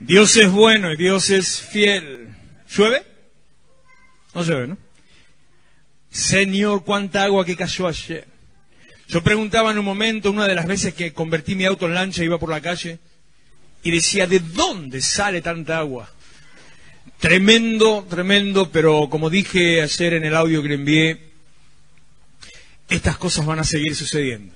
Dios es bueno y Dios es fiel. ¿Llueve? No llueve, ¿no? Señor, cuánta agua que cayó ayer. Yo preguntaba en un momento, una de las veces que convertí mi auto en lancha e iba por la calle, y decía, ¿de dónde sale tanta agua? Tremendo, tremendo, pero como dije ayer en el audio que le envié, estas cosas van a seguir sucediendo.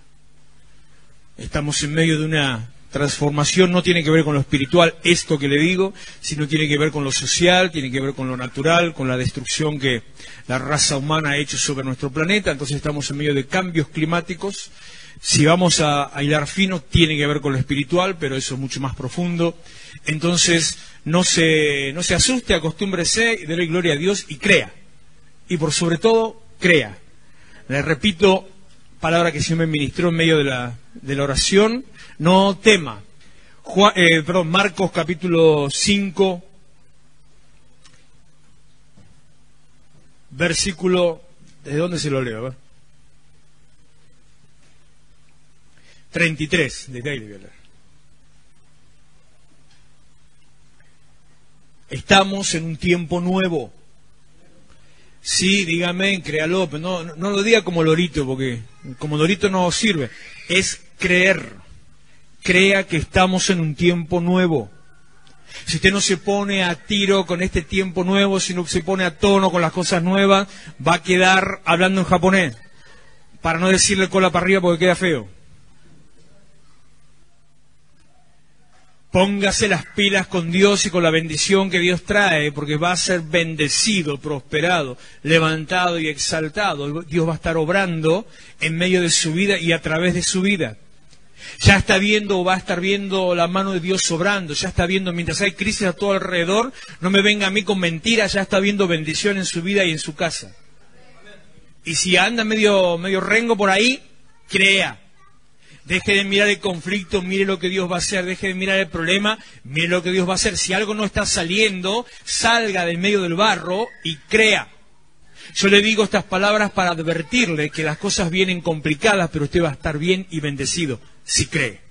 Estamos en medio de una transformación, no tiene que ver con lo espiritual, esto que le digo, sino tiene que ver con lo social, tiene que ver con lo natural, con la destrucción que la raza humana ha hecho sobre nuestro planeta. Entonces estamos en medio de cambios climáticos. Si vamos a hilar fino, tiene que ver con lo espiritual, pero eso es mucho más profundo. Entonces, no se asuste, acostúmbrese, y dele gloria a Dios y crea. Y por sobre todo, crea. Le repito, palabra que se me ministró en medio de la oración, no tema. Marcos capítulo 5, versículo, ¿desde dónde se lo leo? A ver. 33, desde ahí le voy a leer. Estamos en un tiempo nuevo. Sí, dígame, créalo, pero no lo diga como lorito, porque como lorito no sirve. Es creer. Crea que estamos en un tiempo nuevo. Si usted no se pone a tiro con este tiempo nuevo, si no se pone a tono con las cosas nuevas, va a quedar hablando en japonés. Para no decirle cola para arriba porque queda feo. Póngase las pilas con Dios y con la bendición que Dios trae, porque va a ser bendecido, prosperado, levantado y exaltado. Dios va a estar obrando en medio de su vida y a través de su vida. Ya está viendo o va a estar viendo la mano de Dios obrando, ya está viendo, mientras hay crisis a todo alrededor, no me venga a mí con mentiras, ya está viendo bendición en su vida y en su casa. Y si anda medio rengo por ahí, crea. Deje de mirar el conflicto, mire lo que Dios va a hacer. Deje de mirar el problema, mire lo que Dios va a hacer. Si algo no está saliendo, salga del medio del barro y crea. Yo le digo estas palabras para advertirle que las cosas vienen complicadas, pero usted va a estar bien y bendecido si cree.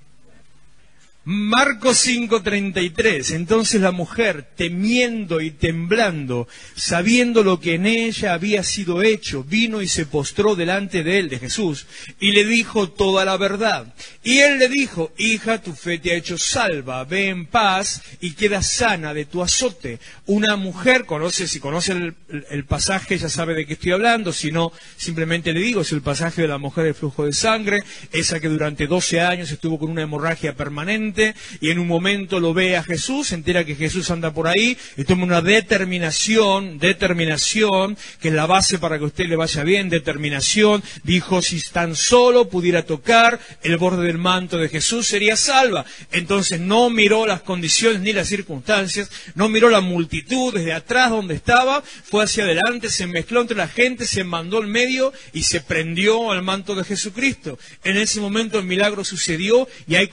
Marcos 5:33. Entonces la mujer, temiendo y temblando, sabiendo lo que en ella había sido hecho, vino y se postró delante de él, de Jesús, y le dijo toda la verdad. Y él le dijo, hija, tu fe te ha hecho salva, ve en paz y queda sana de tu azote. Una mujer, si conoce el pasaje, ya sabe de qué estoy hablando, si no, simplemente le digo, es el pasaje de la mujer del flujo de sangre, esa que durante 12 años estuvo con una hemorragia permanente, y en un momento lo ve a Jesús, se entera que Jesús anda por ahí y toma una determinación, que es la base para que a usted le vaya bien, determinación. Dijo, si tan solo pudiera tocar el borde del manto de Jesús, sería salva. Entonces no miró las condiciones ni las circunstancias, no miró la multitud desde atrás donde estaba, fue hacia adelante, se mezcló entre la gente, se mandó al medio y se prendió al manto de Jesucristo. En ese momento el milagro sucedió y ahí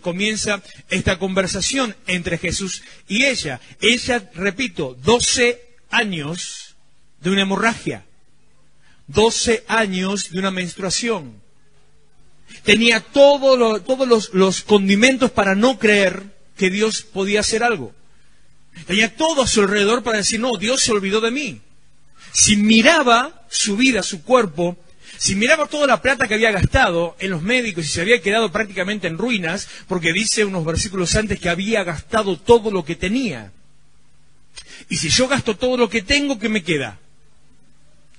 comienza esta conversación entre Jesús y ella. Ella, repito, 12 años de una hemorragia, 12 años de una menstruación. Tenía todos los condimentos para no creer que Dios podía hacer algo. Tenía todo a su alrededor para decir, no, Dios se olvidó de mí. Si miraba su vida, su cuerpo, si miraba toda la plata que había gastado en los médicos y se había quedado prácticamente en ruinas, porque dice unos versículos antes que había gastado todo lo que tenía. Y si yo gasto todo lo que tengo, ¿qué me queda?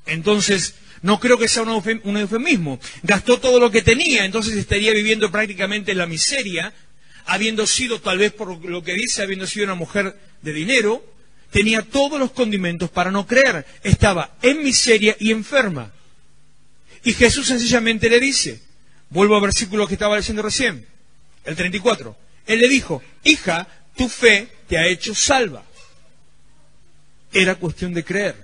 Entonces, no creo que sea un eufemismo. Gastó todo lo que tenía, entonces estaría viviendo prácticamente en la miseria, habiendo sido, tal vez por lo que dice, habiendo sido una mujer de dinero, tenía todos los condimentos para no creer. Estaba en miseria y enferma. Y Jesús sencillamente le dice, vuelvo al versículo que estaba leyendo recién, el 34. Él le dijo, hija, tu fe te ha hecho salva. Era cuestión de creer.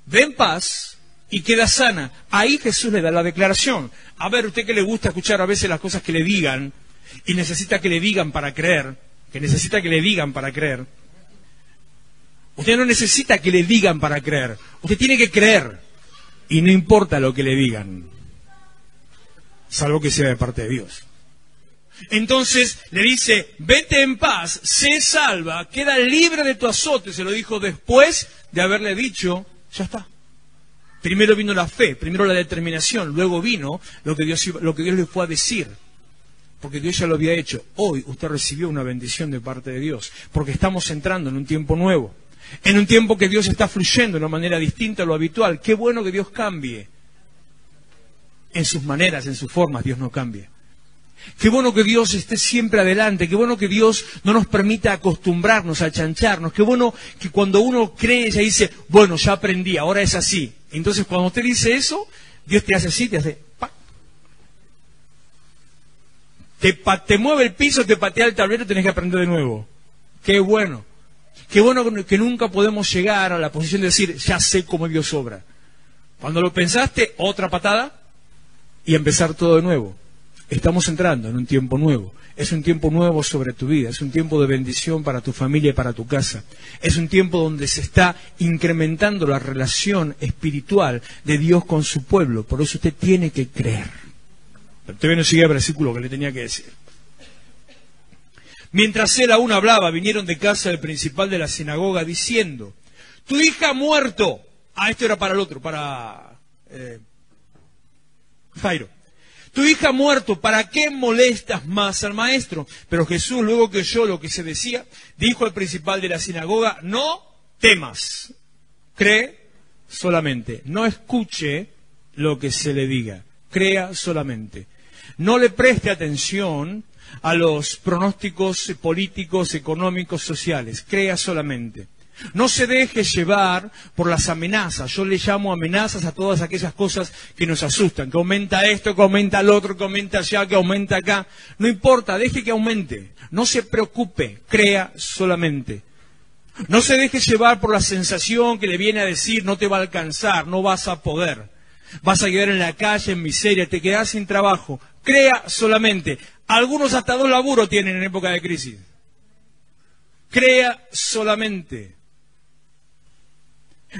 Ve en paz y queda sana. Ahí Jesús le da la declaración. A ver, usted que le gusta escuchar a veces las cosas que le digan y necesita que le digan para creer, Usted no necesita que le digan para creer. Usted tiene que creer. Y no importa lo que le digan, salvo que sea de parte de Dios. Entonces le dice, vete en paz, sé salva, queda libre de tu azote. Se lo dijo después de haberle dicho, ya está. Primero vino la fe, primero la determinación, luego vino lo que Dios le fue a decir. Porque Dios ya lo había hecho. Hoy usted recibió una bendición de parte de Dios, porque estamos entrando en un tiempo nuevo. En un tiempo que Dios está fluyendo de una manera distinta a lo habitual. Qué bueno que Dios cambie. En sus maneras, en sus formas, Dios no cambia. Qué bueno que Dios esté siempre adelante. Qué bueno que Dios no nos permita acostumbrarnos, a chancharnos. Qué bueno que cuando uno cree, ya dice, bueno, ya aprendí, ahora es así. Entonces, cuando usted dice eso, Dios te hace así, te hace... ¡pac! Te mueve el piso, te patea el tablero, tenés que aprender de nuevo. Qué bueno. Qué bueno que nunca podemos llegar a la posición de decir, ya sé cómo Dios obra. Cuando lo pensaste, otra patada y empezar todo de nuevo. Estamos entrando en un tiempo nuevo. Es un tiempo nuevo sobre tu vida. Es un tiempo de bendición para tu familia y para tu casa. Es un tiempo donde se está incrementando la relación espiritual de Dios con su pueblo. Por eso usted tiene que creer. Pero todavía no sigue el versículo que le tenía que decir. Mientras él aún hablaba, vinieron de casa del principal de la sinagoga diciendo, tu hija ha muerto. Ah, esto era para el otro, para Jairo. Tu hija ha muerto, ¿para qué molestas más al maestro? Pero Jesús, luego que oyó lo que se decía, dijo al principal de la sinagoga, no temas, cree solamente, no escuche lo que se le diga, crea solamente. No le preste atención a los pronósticos políticos, económicos, sociales, crea solamente. No se deje llevar por las amenazas. Yo le llamo amenazas a todas aquellas cosas que nos asustan. Que aumenta esto, que aumenta el otro, que aumenta allá, que aumenta acá. No importa, deje que aumente. No se preocupe, crea solamente. No se deje llevar por la sensación que le viene a decir no te va a alcanzar, no vas a poder. Vas a quedar en la calle, en miseria, te quedas sin trabajo. Crea solamente. Algunos hasta 2 laburos tienen en época de crisis. Crea solamente.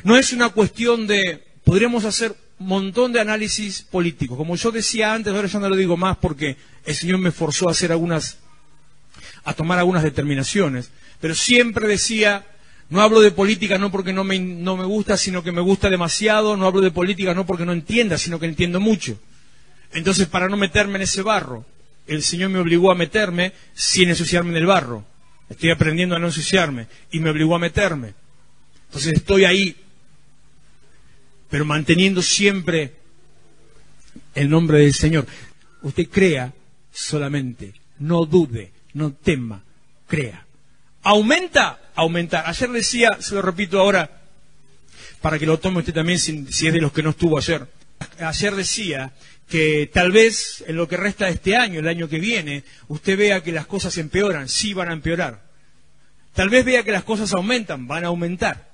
No es una cuestión de... Podríamos hacer un montón de análisis políticos. Como yo decía antes, ahora ya no lo digo más porque el Señor me forzó a tomar algunas determinaciones. Pero siempre decía, no hablo de política no porque no me gusta, sino que me gusta demasiado. No hablo de política no porque no entienda, sino que entiendo mucho. Entonces, para no meterme en ese barro, el Señor me obligó a meterme sin ensuciarme en el barro. Estoy aprendiendo a no ensuciarme y me obligó a meterme. Entonces estoy ahí, pero manteniendo siempre el nombre del Señor. Usted crea solamente, no dude, no tema, crea. ¿Aumenta? Aumentar. Ayer decía, se lo repito ahora, para que lo tome usted también si es de los que no estuvo ayer. Ayer decía que tal vez en lo que resta de este año, el año que viene, usted vea que las cosas empeoran, sí van a empeorar. Tal vez vea que las cosas aumentan, van a aumentar.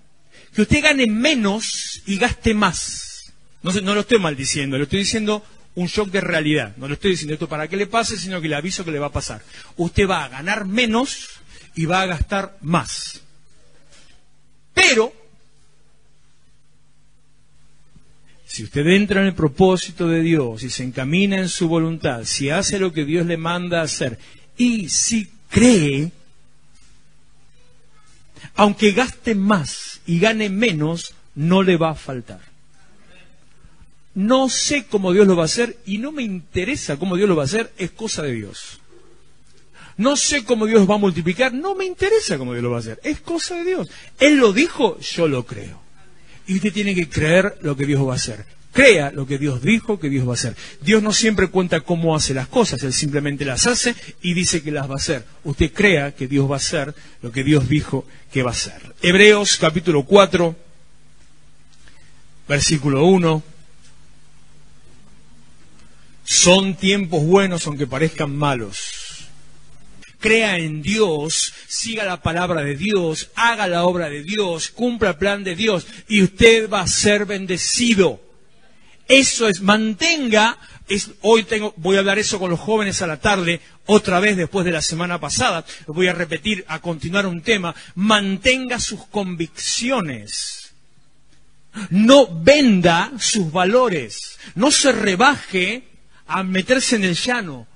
Que usted gane menos y gaste más. No lo estoy maldiciendo, le estoy diciendo un shock de realidad. No le estoy diciendo esto para que le pase, sino que le aviso que le va a pasar. Usted va a ganar menos y va a gastar más. Pero, si usted entra en el propósito de Dios y se encamina en su voluntad, si hace lo que Dios le manda hacer y si cree, aunque gaste más y gane menos, no le va a faltar. No sé cómo Dios lo va a hacer y no me interesa cómo Dios lo va a hacer, es cosa de Dios. No sé cómo Dios va a multiplicar, no me interesa cómo Dios lo va a hacer, es cosa de Dios. Él lo dijo, yo lo creo. Y usted tiene que creer lo que Dios va a hacer. Crea lo que Dios dijo que Dios va a hacer. Dios no siempre cuenta cómo hace las cosas, Él simplemente las hace y dice que las va a hacer. Usted crea que Dios va a hacer lo que Dios dijo que va a hacer. Hebreos capítulo 4, versículo 1. Son tiempos buenos aunque parezcan malos. Crea en Dios, siga la palabra de Dios, haga la obra de Dios, cumpla el plan de Dios y usted va a ser bendecido. Eso es, mantenga, voy a hablar eso con los jóvenes a la tarde, otra vez después de la semana pasada, voy a repetir, a continuar un tema, mantenga sus convicciones, no venda sus valores, no se rebaje a meterse en el llano,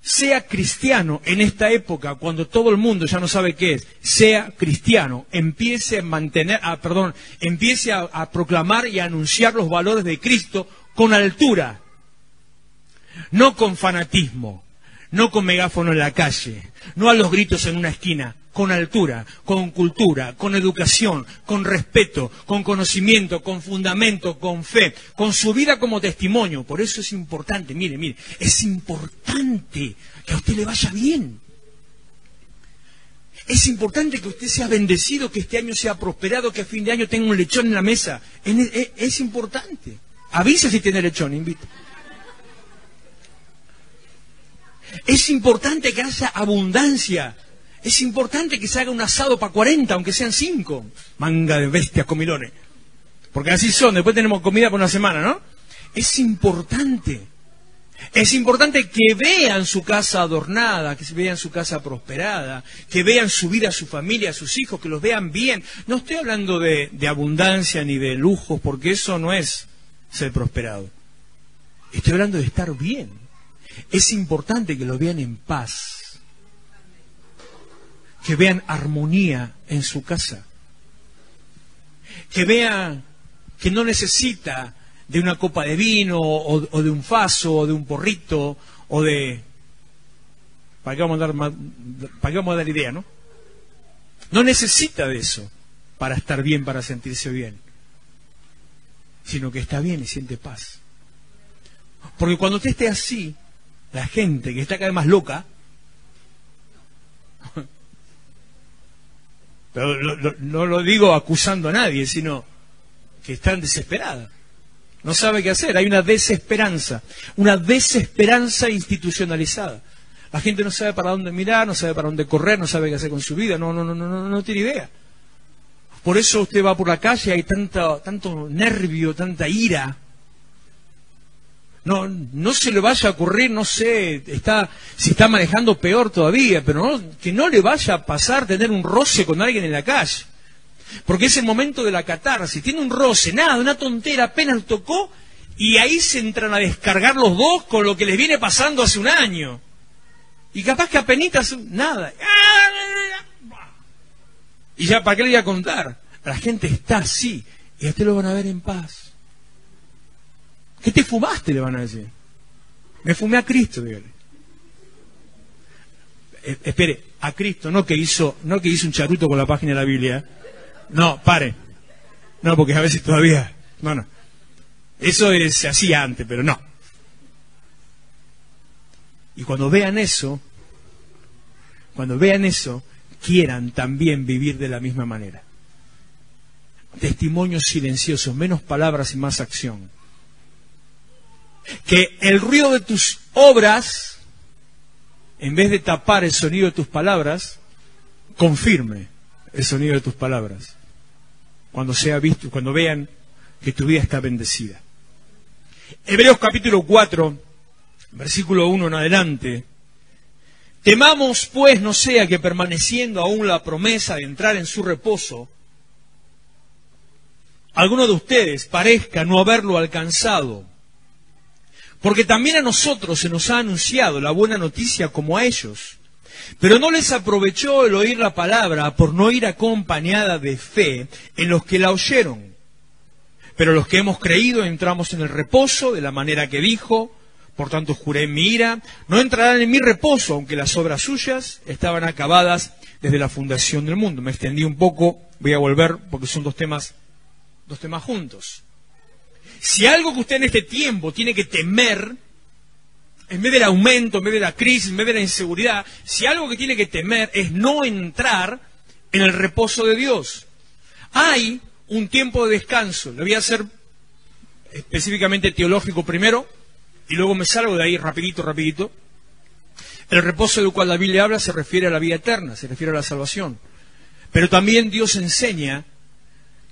sea cristiano en esta época, cuando todo el mundo ya no sabe qué es. Sea cristiano, empiece a proclamar y a anunciar los valores de Cristo con altura, no con fanatismo, no con megáfono en la calle, no a los gritos en una esquina, con altura, con cultura, con educación, con respeto, con conocimiento, con fundamento, con fe, con su vida como testimonio. Por eso es importante, mire, es importante que a usted le vaya bien. Es importante que usted sea bendecido, que este año sea prosperado, que a fin de año tenga un lechón en la mesa. Es importante. Avisa si tiene lechón, invita. Es importante que haya abundancia. Es importante que se haga un asado para 40, aunque sean 5. Manga de bestias comilones. Porque así son, después tenemos comida por una semana, ¿no? Es importante. Es importante que vean su casa adornada, que vean su casa prosperada, que vean su vida, su familia, sus hijos, que los vean bien. No estoy hablando de abundancia ni de lujos, porque eso no es ser prosperado. Estoy hablando de estar bien. Es importante que los vean en paz. Que vean armonía en su casa. Que vean que no necesita de una copa de vino, o de un faso, o de un porrito, o de... ¿Para qué vamos a dar idea, no? No necesita de eso para estar bien, para sentirse bien. Sino que está bien y siente paz. Porque cuando usted esté así, la gente que está cada vez más loca... Pero no lo digo acusando a nadie, sino que están desesperadas. No sabe qué hacer, hay una desesperanza institucionalizada. La gente no sabe para dónde mirar, no sabe para dónde correr, no sabe qué hacer con su vida, no tiene idea. Por eso usted va por la calle, hay tanto nervio, tanta ira. No se le vaya a ocurrir, no sé, si está manejando peor todavía, pero que no le vaya a pasar tener un roce con alguien en la calle. Porque es el momento de la catarsis. Tiene un roce, nada, una tontera, apenas tocó, y ahí se entran a descargar los dos con lo que les viene pasando hace un año. Y capaz que apenitas, nada. Y ya, ¿para qué le voy a contar? La gente está así, y a usted lo van a ver en paz. ¿Qué te fumaste? Le van a decir. Me fumé a Cristo, dígale. Espere, a Cristo, no que hizo un charuto con la página de la Biblia. No, pare. No, porque a veces todavía... No. Eso se hacía antes, pero no. Y cuando vean eso, quieran también vivir de la misma manera. Testimonios silenciosos, menos palabras y más acción. Que el ruido de tus obras, en vez de tapar el sonido de tus palabras, confirme el sonido de tus palabras. Cuando sea visto, cuando vean que tu vida está bendecida. Hebreos capítulo 4, versículo 1 en adelante. Temamos, pues, no sea que permaneciendo aún la promesa de entrar en su reposo, alguno de ustedes parezca no haberlo alcanzado. Porque también a nosotros se nos ha anunciado la buena noticia como a ellos. Pero no les aprovechó el oír la palabra por no ir acompañada de fe en los que la oyeron. Pero los que hemos creído entramos en el reposo de la manera que dijo. Por tanto juré en mi ira, no entrarán en mi reposo, aunque las obras suyas estaban acabadas desde la fundación del mundo. Me extendí un poco, voy a volver porque son dos temas juntos. Si algo que usted en este tiempo tiene que temer, en vez del aumento, en vez de la crisis, en vez de la inseguridad, si algo que tiene que temer es no entrar en el reposo de Dios. Hay un tiempo de descanso. Le voy a hacer específicamente teológico primero, y luego me salgo de ahí rapidito. El reposo del cual la Biblia habla se refiere a la vida eterna, se refiere a la salvación. Pero también Dios enseña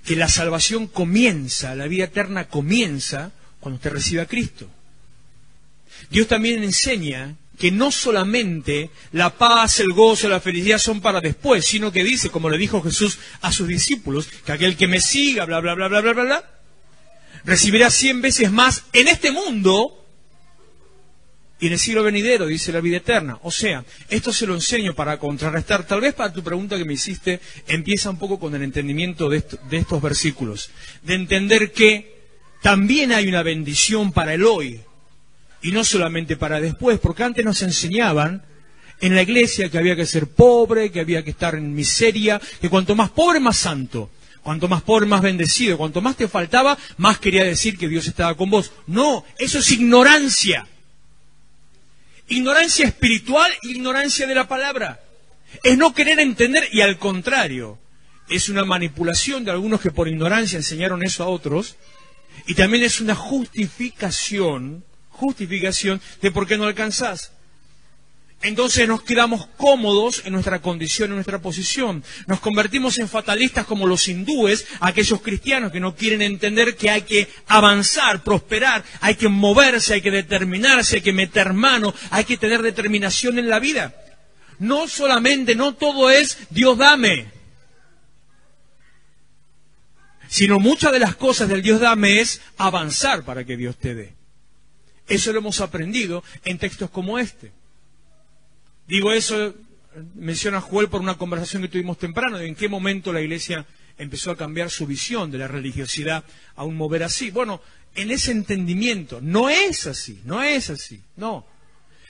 que la salvación comienza, la vida eterna comienza cuando usted recibe a Cristo. Dios también enseña que no solamente la paz, el gozo, la felicidad son para después, sino que dice, como le dijo Jesús a sus discípulos, que aquel que me siga, bla, bla, bla, bla, bla, bla, bla, recibirá 100 veces más en este mundo y en el siglo venidero, dice la vida eterna. O sea, esto se lo enseño para contrarrestar. Tal vez para tu pregunta que me hiciste, empieza un poco con el entendimiento de estos versículos. De entender que también hay una bendición para el hoy, y no solamente para después, porque antes nos enseñaban en la iglesia que había que ser pobre, que había que estar en miseria, que cuanto más pobre, más santo. Cuanto más pobre, más bendecido. Cuanto más te faltaba, más quería decir que Dios estaba con vos. No, eso es ignorancia. Ignorancia espiritual, ignorancia de la palabra. Es no querer entender y al contrario, es una manipulación de algunos que por ignorancia enseñaron eso a otros y también es una justificación de por qué no alcanzás. Entonces nos quedamos cómodos en nuestra condición, en nuestra posición. Nos convertimos en fatalistas como los hindúes, aquellos cristianos que no quieren entender que hay que avanzar, prosperar, hay que moverse, hay que determinarse, hay que meter mano, hay que tener determinación en la vida. No solamente, no todo es Dios dame, sino muchas de las cosas del Dios dame es avanzar para que Dios te dé. Eso lo hemos aprendido en textos como este. Digo eso, menciona Joel por una conversación que tuvimos temprano, de en qué momento la iglesia empezó a cambiar su visión de la religiosidad a un mover así. Bueno, en ese entendimiento, no es así, no.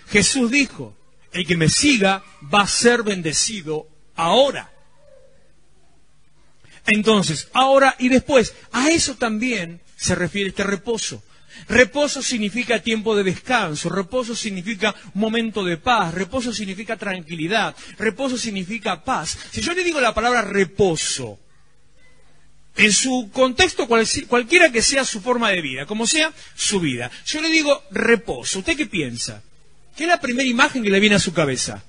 Jesús dijo, el que me siga va a ser bendecido ahora. Entonces, ahora y después, a eso también se refiere este reposo. Reposo significa tiempo de descanso, reposo significa momento de paz, reposo significa tranquilidad, reposo significa paz. Si yo le digo la palabra reposo, en su contexto cualquiera que sea su forma de vida, como sea su vida, yo le digo reposo, ¿usted qué piensa? ¿Qué es la primera imagen que le viene a su cabeza?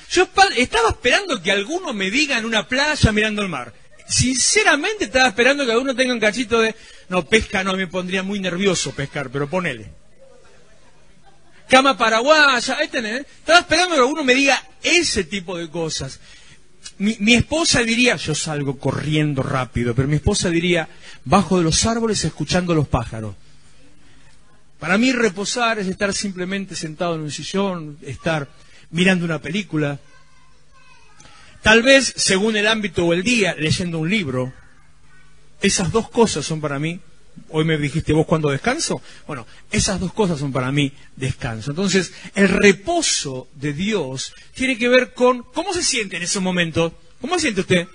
Yo estaba esperando que alguno me diga en una playa mirando el mar. Sinceramente estaba esperando que alguno tenga un cachito de... No, pesca no, me pondría muy nervioso pescar, pero ponele. Cama paraguaya, ahí tenés. Estaba esperando que alguno me diga ese tipo de cosas. Mi esposa diría, yo salgo corriendo rápido, pero mi esposa diría, bajo de los árboles escuchando los pájaros. Para mí reposar es estar simplemente sentado en un sillón, estar mirando una película. Tal vez, según el ámbito o el día, leyendo un libro. Esas dos cosas son para mí, hoy me dijiste vos cuándo descanso, bueno, esas dos cosas son para mí descanso. Entonces, el reposo de Dios tiene que ver con, ¿cómo se siente en esos momentos? ¿Cómo se siente usted?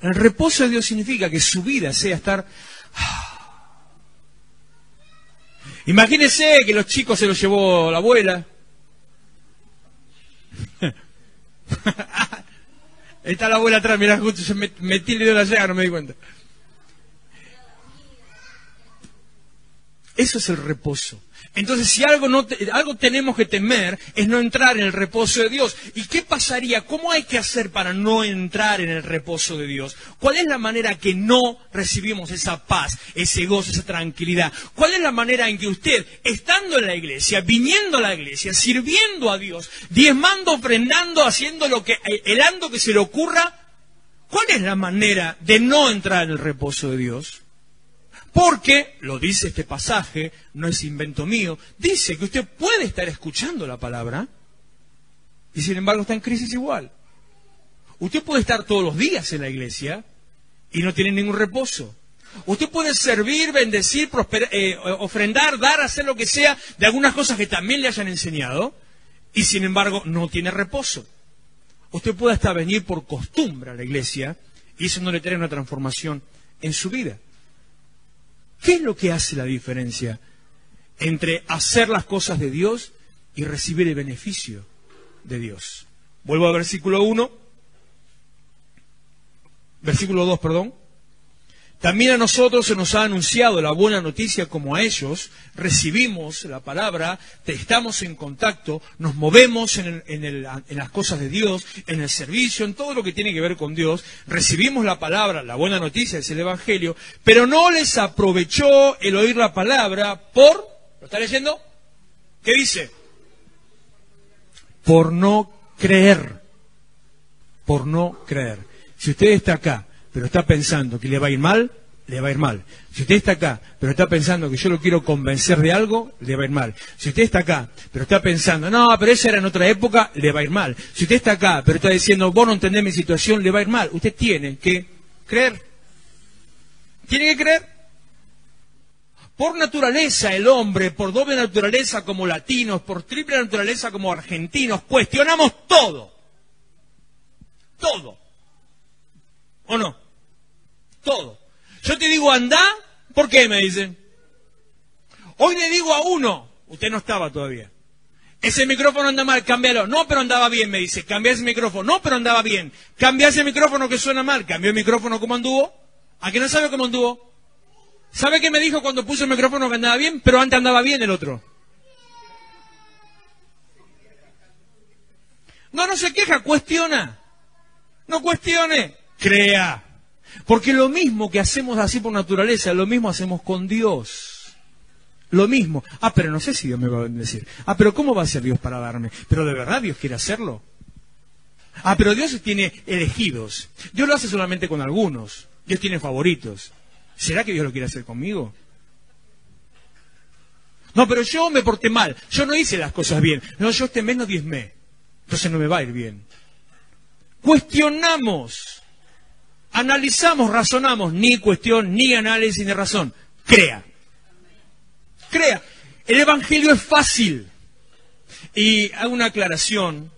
El reposo de Dios significa que su vida sea estar... Imagínese que los chicos se los llevó la abuela. Está la abuela atrás, mirá, justo yo metí el dedo en la llaga, no me di cuenta. Eso es el reposo. Entonces, si algo tenemos que temer, es no entrar en el reposo de Dios. ¿Y qué pasaría? ¿Cómo hay que hacer para no entrar en el reposo de Dios? ¿Cuál es la manera que no recibimos esa paz, ese gozo, esa tranquilidad? ¿Cuál es la manera en que usted, estando en la iglesia, viniendo a la iglesia, sirviendo a Dios, diezmando, ofrendando, haciendo helando que se le ocurra, cuál es la manera de no entrar en el reposo de Dios? Porque, lo dice este pasaje, no es invento mío, dice que usted puede estar escuchando la palabra y sin embargo está en crisis igual. Usted puede estar todos los días en la iglesia y no tiene ningún reposo. Usted puede servir, bendecir, ofrendar, dar, hacer lo que sea de algunas cosas que también le hayan enseñado y sin embargo no tiene reposo. Usted puede hasta venir por costumbre a la iglesia y eso no le trae una transformación en su vida. ¿Qué es lo que hace la diferencia entre hacer las cosas de Dios y recibir el beneficio de Dios? Vuelvo al versículo 2, perdón. También a nosotros se nos ha anunciado la buena noticia como a ellos, recibimos la palabra, estamos en contacto, nos movemos en las cosas de Dios, en el servicio, en todo lo que tiene que ver con Dios, recibimos la palabra, la buena noticia es el Evangelio, pero no les aprovechó el oír la palabra por, ¿lo está leyendo? ¿Qué dice? Por no creer, por no creer. Si usted está acá, pero está pensando que le va a ir mal, le va a ir mal. Si usted está acá, pero está pensando que yo lo quiero convencer de algo, le va a ir mal. Si usted está acá, pero está pensando, no, pero esa era en otra época, le va a ir mal. Si usted está acá, pero está diciendo, vos no entendés mi situación, le va a ir mal. Usted tiene que creer. Tiene que creer. Por naturaleza el hombre, por doble naturaleza como latinos, por triple naturaleza como argentinos, cuestionamos todo. Todo. ¿O no? Todo. Yo te digo andá, ¿por qué? Me dicen. Hoy le digo a uno, usted no estaba todavía. Ese micrófono anda mal, cámbialo. No, pero andaba bien, me dice. Cambia ese micrófono. No, pero andaba bien. Cambia ese micrófono que suena mal. Cambió el micrófono, ¿cómo anduvo? ¿A que no sabe cómo anduvo? ¿Sabe qué me dijo cuando puso el micrófono que andaba bien? Pero antes andaba bien el otro. No se queja, cuestiona. No cuestione, crea. Porque lo mismo que hacemos así por naturaleza, lo mismo hacemos con Dios. Lo mismo. Pero no sé si Dios me va a bendecir. Pero ¿cómo va a ser Dios para darme? ¿Pero de verdad Dios quiere hacerlo? Pero Dios tiene elegidos. Dios lo hace solamente con algunos. Dios tiene favoritos. ¿Será que Dios lo quiere hacer conmigo? No, pero yo me porté mal. Yo no hice las cosas bien. No, yo este mes no diezmé. Entonces no me va a ir bien. Cuestionamos. Analizamos, razonamos. Ni cuestión, ni análisis, ni razón. Crea. Crea. El Evangelio es fácil. Y hago una aclaración.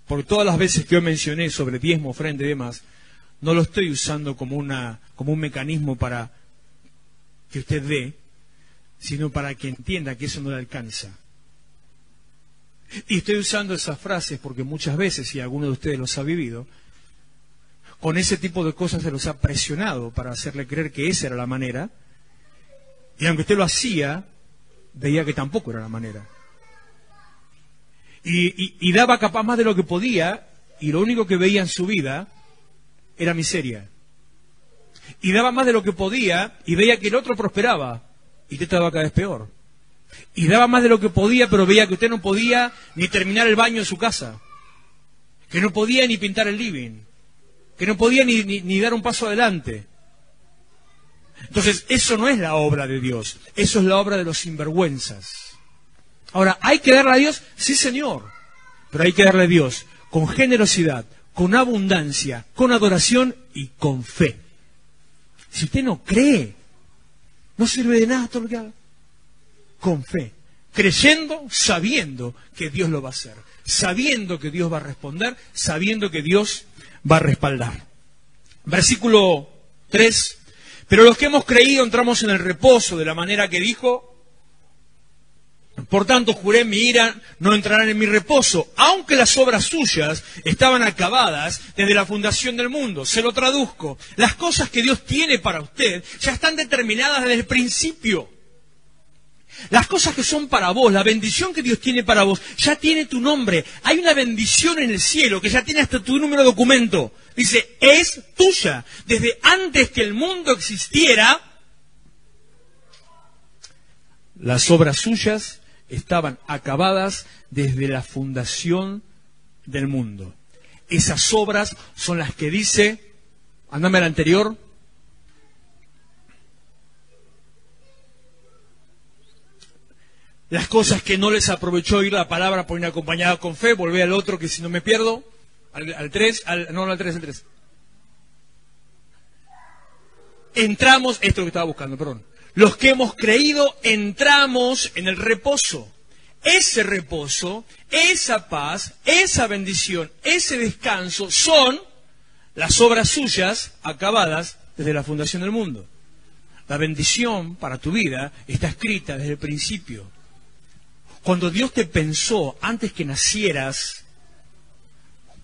Por todas las veces que yo mencioné sobre diezmo, ofrenda y demás, no lo estoy usando como un mecanismo para que usted dé, sino para que entienda que eso no le alcanza. Y estoy usando esas frases porque muchas veces, y alguno de ustedes los ha vivido, con ese tipo de cosas se los ha presionado para hacerle creer que esa era la manera, y aunque usted lo hacía, veía que tampoco era la manera. Y daba capaz más de lo que podía, y lo único que veía en su vida era miseria. Y daba más de lo que podía y veía que el otro prosperaba y usted estaba cada vez peor. Y daba más de lo que podía, pero veía que usted no podía ni terminar el baño en su casa, que no podía ni pintar el living, que no podía ni dar un paso adelante. Entonces, eso no es la obra de Dios, eso es la obra de los sinvergüenzas. Ahora, ¿hay que darle a Dios? Sí, señor, pero hay que darle a Dios con generosidad, con abundancia, con adoración y con fe. Si usted no cree, no sirve de nada todo lo que haga. Con fe, creyendo, sabiendo que Dios lo va a hacer, sabiendo que Dios va a responder, sabiendo que Dios va a respaldar. Versículo 3. Pero los que hemos creído entramos en el reposo de la manera que dijo: por tanto, juré en mi ira, no entrarán en mi reposo, aunque las obras suyas estaban acabadas desde la fundación del mundo. Se lo traduzco. Las cosas que Dios tiene para usted ya están determinadas desde el principio. Las cosas que son para vos, la bendición que Dios tiene para vos, ya tiene tu nombre. Hay una bendición en el cielo que ya tiene hasta tu número de documento. Dice, es tuya. Desde antes que el mundo existiera, las obras suyas estaban acabadas desde la fundación del mundo. Esas obras son las que dice, andame al anterior, las cosas que no les aprovechó oír la palabra por ir acompañada con fe. Volvé al otro que si no me pierdo, al 3, no al 3, al 3. Entramos, esto es lo que estaba buscando, perdón. Los que hemos creído entramos en el reposo. Ese reposo, esa paz, esa bendición, ese descanso son las obras suyas acabadas desde la fundación del mundo. La bendición para tu vida está escrita desde el principio. Cuando Dios te pensó antes que nacieras,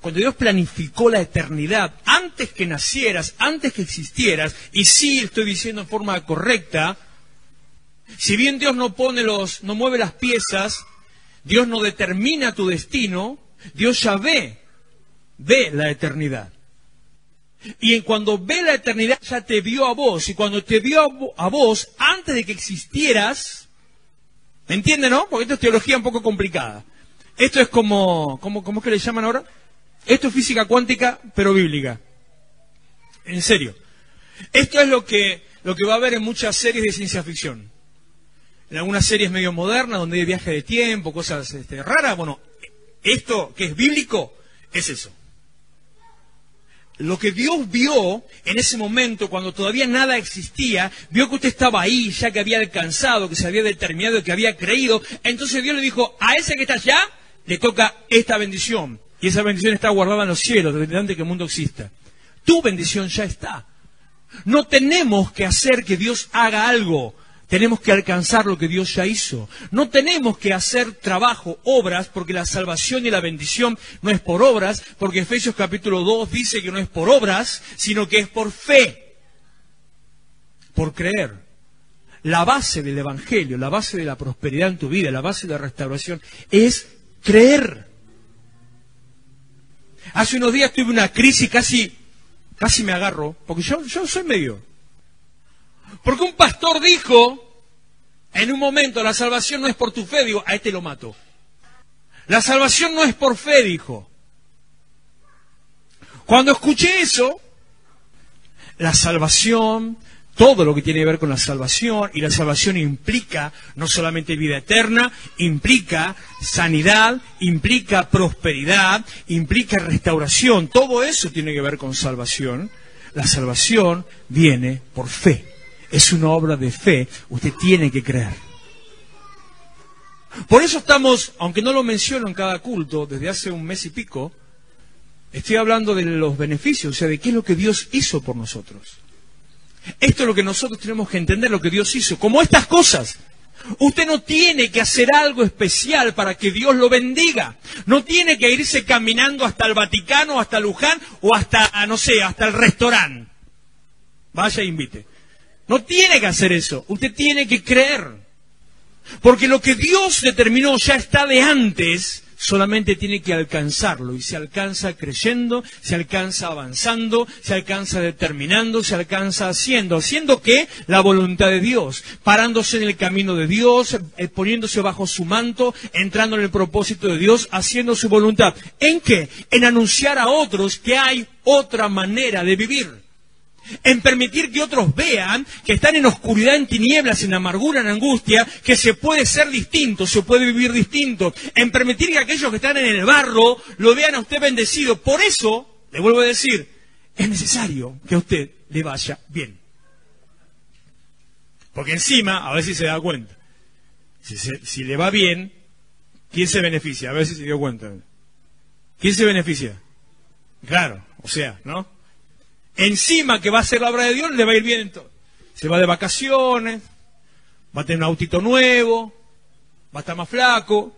cuando Dios planificó la eternidad, antes que nacieras, antes que existieras, y sí estoy diciendo en forma correcta, si bien Dios no mueve las piezas, Dios no determina tu destino, Dios ya ve la eternidad. Y cuando ve la eternidad ya te vio a vos, y cuando te vio a vos, antes de que existieras, ¿me entienden, no? Porque esto es teología un poco complicada. Esto es ¿cómo es que le llaman ahora? Esto es física cuántica, pero bíblica. En serio. Esto es lo que lo que va a haber en muchas series de ciencia ficción. En algunas series medio modernas, donde hay viaje de tiempo, cosas raras. Bueno, esto que es bíblico, es eso. Lo que Dios vio en ese momento, cuando todavía nada existía, vio que usted estaba ahí, ya que había alcanzado, que se había determinado, que había creído. Entonces Dios le dijo, a ese que está allá, le toca esta bendición. Y esa bendición está guardada en los cielos, desde antes que el mundo exista. Tu bendición ya está. No tenemos que hacer que Dios haga algo. Tenemos que alcanzar lo que Dios ya hizo. No tenemos que hacer trabajo, obras, porque la salvación y la bendición no es por obras, porque Efesios capítulo 2 dice que no es por obras, sino que es por fe, por creer. La base del Evangelio, la base de la prosperidad en tu vida, la base de la restauración, es creer. Hace unos días tuve una crisis, casi me agarro, porque yo soy medio... Porque un pastor dijo, en un momento, la salvación no es por tu fe, digo, a este lo mato. La salvación no es por fe, dijo. Cuando escuché eso, la salvación, todo lo que tiene que ver con la salvación, y la salvación implica no solamente vida eterna, implica sanidad, implica prosperidad, implica restauración, todo eso tiene que ver con salvación. La salvación viene por fe. Es una obra de fe, usted tiene que creer. Por eso estamos, aunque no lo menciono en cada culto, desde hace un mes y pico, estoy hablando de los beneficios, o sea, de qué es lo que Dios hizo por nosotros. Esto es lo que nosotros tenemos que entender, lo que Dios hizo. Como estas cosas, usted no tiene que hacer algo especial para que Dios lo bendiga. No tiene que irse caminando hasta el Vaticano, hasta Luján, o hasta, no sé, hasta el restaurante. Vaya e invite. No tiene que hacer eso, usted tiene que creer. Porque lo que Dios determinó ya está de antes, solamente tiene que alcanzarlo. Y se alcanza creyendo, se alcanza avanzando, se alcanza determinando, se alcanza haciendo. ¿Haciendo qué? La voluntad de Dios. Parándose en el camino de Dios, poniéndose bajo su manto, entrando en el propósito de Dios, haciendo su voluntad. ¿En qué? En anunciar a otros que hay otra manera de vivir. En permitir que otros vean que están en oscuridad, en tinieblas, en amargura, en angustia, que se puede ser distinto, se puede vivir distinto. En permitir que aquellos que están en el barro lo vean a usted bendecido. Por eso, le vuelvo a decir, es necesario que a usted le vaya bien. Porque encima, a ver si se da cuenta, si le va bien, ¿quién se beneficia? A ver si se dio cuenta. ¿Quién se beneficia? Claro, o sea, ¿no? Encima que va a hacer la obra de Dios, le va a ir bien en todo. Se va de vacaciones, va a tener un autito nuevo, va a estar más flaco.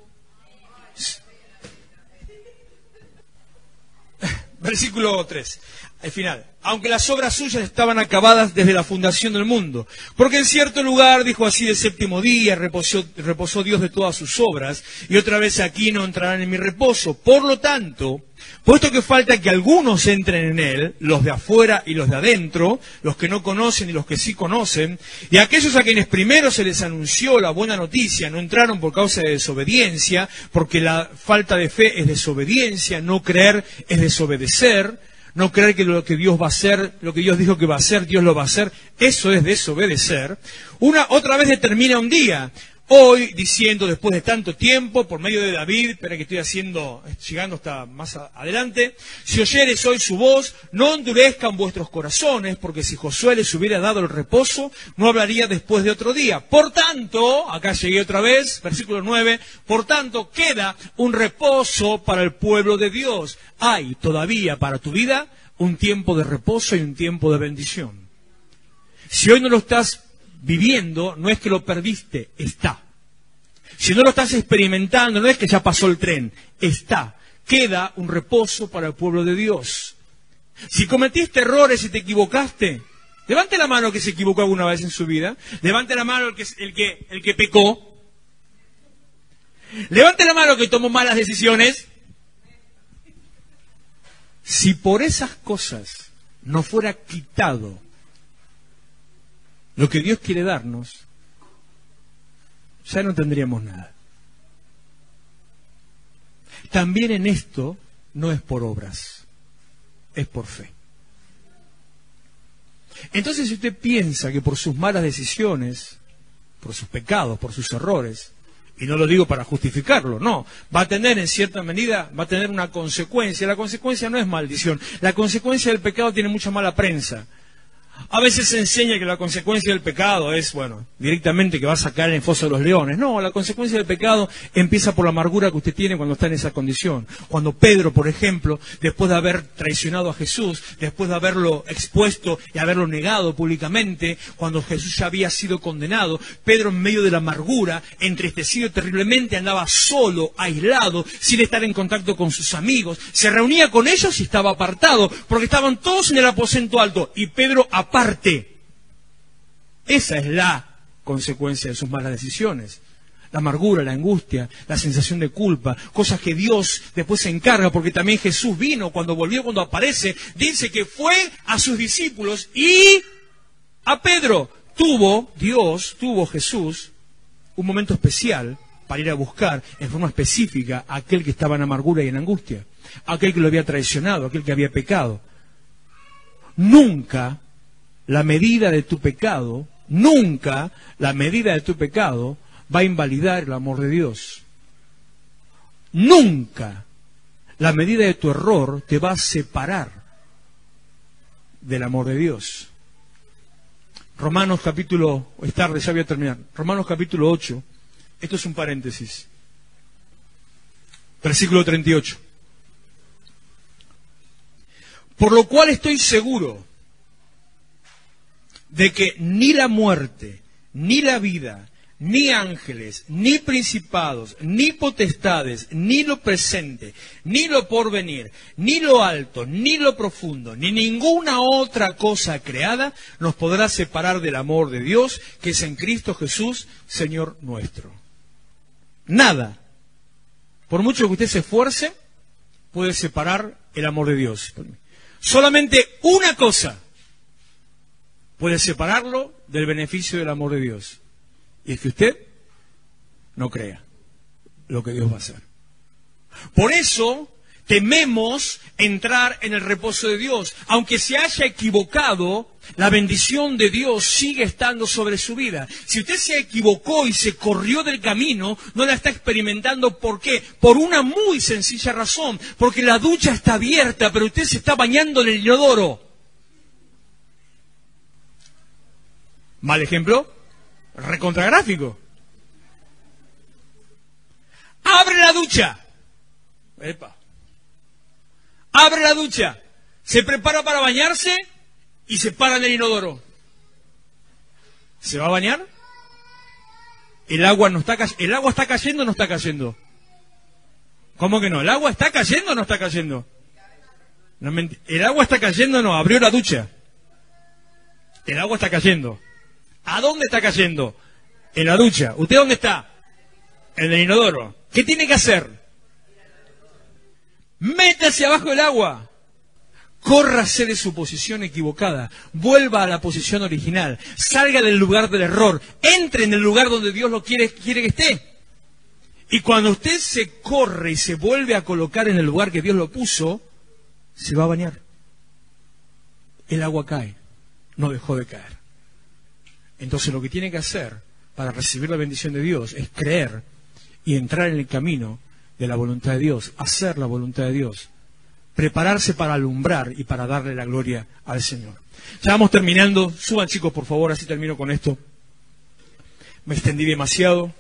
Versículo 3, al final. Aunque las obras suyas estaban acabadas desde la fundación del mundo. Porque en cierto lugar, dijo así, del séptimo día, reposó Dios de todas sus obras, y otra vez aquí no entrarán en mi reposo. Por lo tanto, puesto que falta que algunos entren en él, los de afuera y los de adentro, los que no conocen y los que sí conocen, y aquellos a quienes primero se les anunció la buena noticia, no entraron por causa de desobediencia, porque la falta de fe es desobediencia, no creer es desobedecer, no creer que lo que Dios va a hacer, lo que Dios dijo que va a hacer, Dios lo va a hacer, eso es desobedecer. Otra vez determina un día, hoy diciendo después de tanto tiempo, por medio de David, espera que estoy llegando hasta más adelante, si oyeres hoy su voz, no endurezcan vuestros corazones, porque si Josué les hubiera dado el reposo, no hablaría después de otro día. Por tanto, acá llegué otra vez, versículo 9, por tanto queda un reposo para el pueblo de Dios. Hay todavía para tu vida un tiempo de reposo y un tiempo de bendición. Si hoy no lo estás viviendo, no es que lo perdiste, está. Si no lo estás experimentando, no es que ya pasó el tren, está. Queda un reposo para el pueblo de Dios. Si cometiste errores y te equivocaste, levante la mano que se equivocó alguna vez en su vida. Levante la mano el que pecó. Levante la mano que tomó malas decisiones. Si por esas cosas no fuera quitado lo que Dios quiere darnos, ya no tendríamos nada. También en esto no es por obras, es por fe. Entonces, si usted piensa que por sus malas decisiones, por sus pecados, por sus errores, y no lo digo para justificarlo, no, va a tener en cierta medida, va a tener una consecuencia. La consecuencia no es maldición, la consecuencia del pecado tiene mucha mala prensa. A veces se enseña que la consecuencia del pecado es, bueno, directamente que vas a caer en el foso de los leones. No, la consecuencia del pecado empieza por la amargura que usted tiene cuando está en esa condición. Cuando Pedro, por ejemplo, después de haber traicionado a Jesús, después de haberlo expuesto y haberlo negado públicamente, cuando Jesús ya había sido condenado, Pedro en medio de la amargura, entristecido terriblemente, andaba solo, aislado, sin estar en contacto con sus amigos. Se reunía con ellos y estaba apartado, porque estaban todos en el aposento alto, y Pedro aparte. Esa es la consecuencia de sus malas decisiones. La amargura, la angustia, la sensación de culpa, cosas que Dios después se encarga, porque también Jesús vino, cuando volvió, cuando aparece, dice que fue a sus discípulos y a Pedro. Tuvo Jesús un momento especial para ir a buscar en forma específica a aquel que estaba en amargura y en angustia, a aquel que lo había traicionado, a aquel que había pecado. Nunca la medida de tu pecado va a invalidar el amor de Dios. Nunca la medida de tu error te va a separar del amor de Dios. Romanos capítulo 8, esto es un paréntesis, versículo 38. Por lo cual estoy seguro de que ni la muerte, ni la vida, ni ángeles, ni principados, ni potestades, ni lo presente, ni lo porvenir, ni lo alto, ni lo profundo, ni ninguna otra cosa creada nos podrá separar del amor de Dios que es en Cristo Jesús, Señor nuestro. Nada, por mucho que usted se esfuerce, puede separar el amor de Dios. Solamente una cosa puede separarlo del beneficio del amor de Dios. Y es que usted no crea lo que Dios va a hacer. Por eso tememos entrar en el reposo de Dios. Aunque se haya equivocado, la bendición de Dios sigue estando sobre su vida. Si usted se equivocó y se corrió del camino, no la está experimentando. ¿Por qué? Por una muy sencilla razón. Porque la ducha está abierta, pero usted se está bañando en el inodoro. Mal ejemplo, recontragráfico. Abre la ducha. Epa. Abre la ducha. Se prepara para bañarse y se para en el inodoro. ¿Se va a bañar? ¿El agua está cayendo o no está cayendo? ¿Cómo que no? ¿El agua está cayendo o no está cayendo? No, el agua está cayendo o no, abrió la ducha. El agua está cayendo. ¿A dónde está cayendo? En la ducha. ¿Usted dónde está? En el inodoro. ¿Qué tiene que hacer? Métase abajo del agua. Córrase de su posición equivocada. Vuelva a la posición original. Salga del lugar del error. Entre en el lugar donde Dios lo quiere que esté. Y cuando usted se corre y se vuelve a colocar en el lugar que Dios lo puso, se va a bañar. El agua cae. No dejó de caer. Entonces lo que tiene que hacer para recibir la bendición de Dios es creer y entrar en el camino de la voluntad de Dios, hacer la voluntad de Dios, prepararse para alumbrar y para darle la gloria al Señor. Ya vamos terminando. Suban, chicos, por favor, así termino con esto. Me extendí demasiado.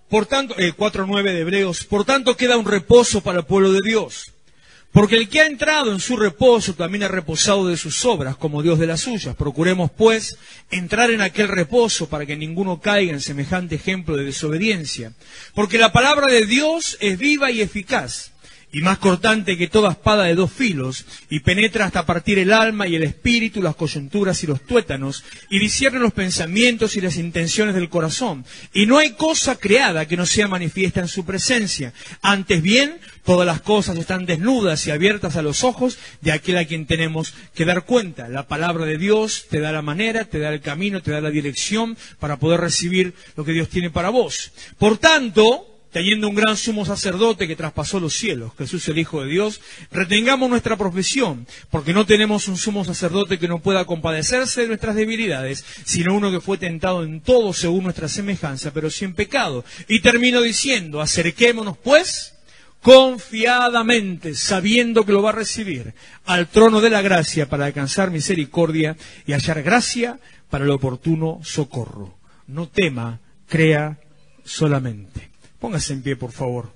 Por tanto, 4:9 de Hebreos, por tanto queda un reposo para el pueblo de Dios. Porque el que ha entrado en su reposo también ha reposado de sus obras, como Dios de las suyas. Procuremos, pues, entrar en aquel reposo para que ninguno caiga en semejante ejemplo de desobediencia. Porque la palabra de Dios es viva y eficaz, y más cortante que toda espada de 2 filos, y penetra hasta partir el alma y el espíritu, las coyunturas y los tuétanos, y discierne los pensamientos y las intenciones del corazón. Y no hay cosa creada que no sea manifiesta en su presencia. Antes bien, todas las cosas están desnudas y abiertas a los ojos de aquel a quien tenemos que dar cuenta. La palabra de Dios te da la manera, te da el camino, te da la dirección para poder recibir lo que Dios tiene para vos. Por tanto, teniendo un gran sumo sacerdote que traspasó los cielos, Jesús el Hijo de Dios, retengamos nuestra profesión, porque no tenemos un sumo sacerdote que no pueda compadecerse de nuestras debilidades, sino uno que fue tentado en todo según nuestra semejanza, pero sin pecado. Y termino diciendo, acerquémonos pues confiadamente, sabiendo que lo va a recibir, al trono de la gracia para alcanzar misericordia y hallar gracia para el oportuno socorro. No tema, crea solamente. Póngase en pie, por favor.